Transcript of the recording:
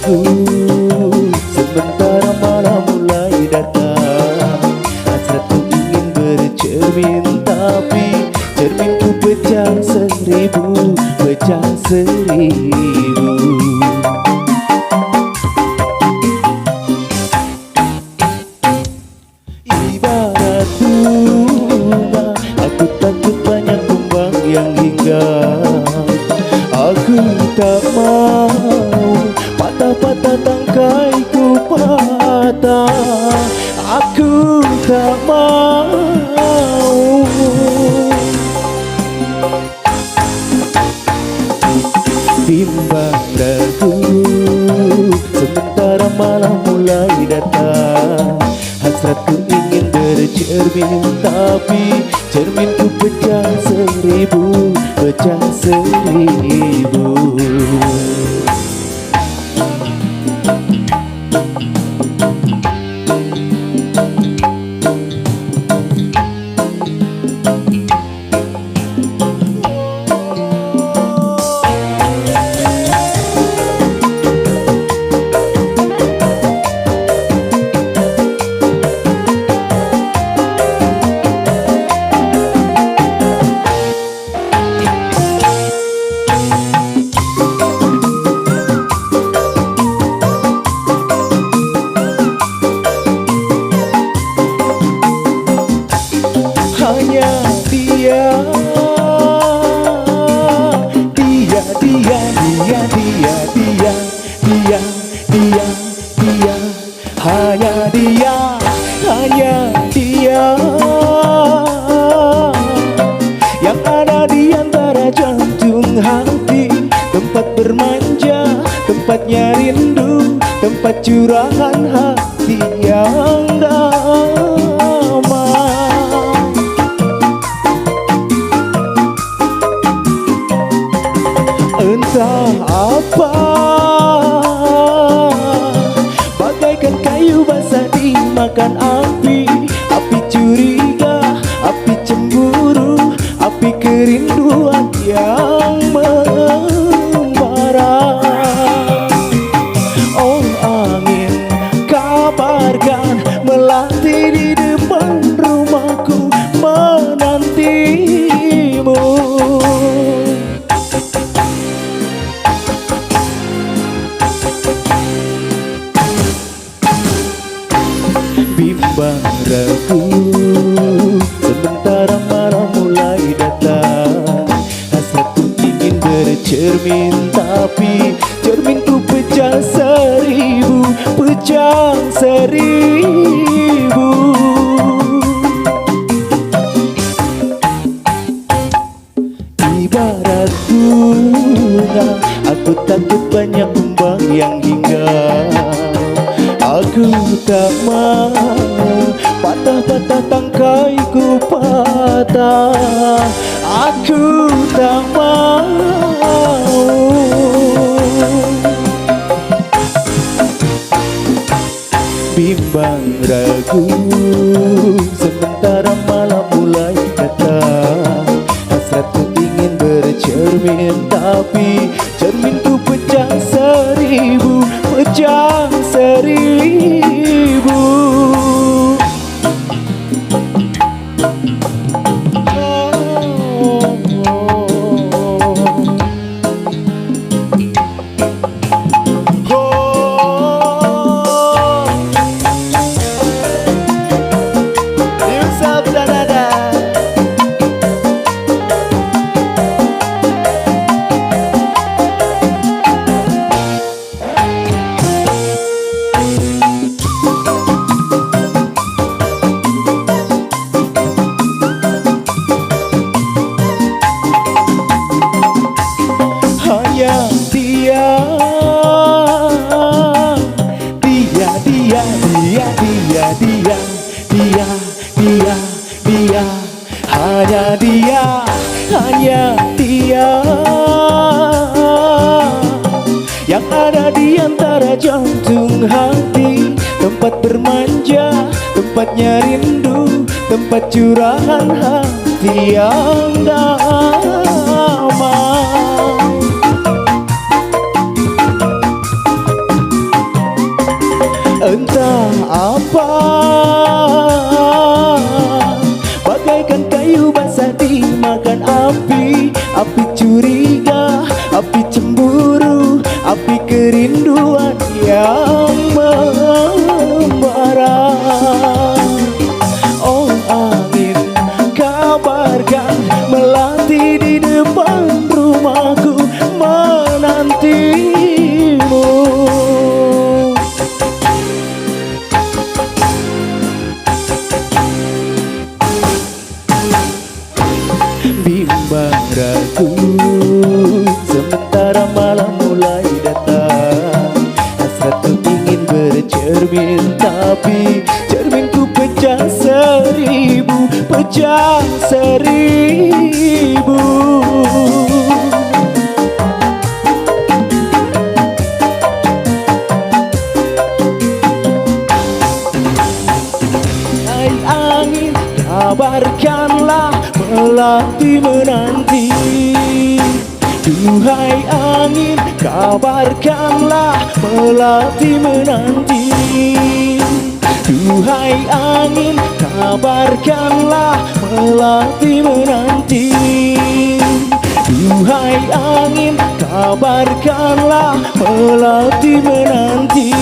ragu, sementara malam mulai datang. Hasratku ingin bercermin, tapi cerminku pecah seribu, pecah seribu. Ibarat bunga, aku takut banyak kumbang yang hinggap. Aku tak mau patah-patah tangkaiku patah. Aku tak mau. Bimbang ragu, sementara malam mulai datang. Hasratku ingin bercermin, tapi cerminku pecah seribu, pecah seribu. Hanya dia, hanya dia, hanya dia yang ada di antara jantung hati, tempat bermanja, tempatnya rindu, tempat curahan hati yang damai. Entah apa, bagaikan kayu basah dimakan api. Api curiga, api cemburu, api kerinduan yang membara. Oh angin, kabarkan melati di depan rumahku menantimu. Bimbang ragu, sementara malam mulai datang. Hasratku ingin bercermin, tapi cerminku pecah seribu, pecah seribu. Ibarat bunga, aku takut banyak kumbang yang hinggap. Aku tak mau patah-patah tangkaiku patah. Aku tak mau. Bimbang ragu, sementara malam mulai datang. Hasratku ingin bercermin, tapi cerminku pecah seribu, pecah seribu. Dia, hanya dia, hanya dia yang ada di antara jantung hati, tempat bermanja, tempatnya rindu, tempat curahan hati yang damai. entah apa, bagaikan kayu basah dimakan api. Api curiga, api cemburu, api kerinduan yang membara. Oh angin, kabarkan melati di depan rumahku menantimu. Bimbang ragu sementara malam mulai datang. Hasratku ingin bercermin, tapi cerminku pecah seribu, pecah seribu. Hai angin, kabarkanlah melati menanti. Duhai angin, kabarkanlah melati menanti. Duhai angin, kabarkanlah melati menanti. Duhai angin, kabarkanlah melati menanti.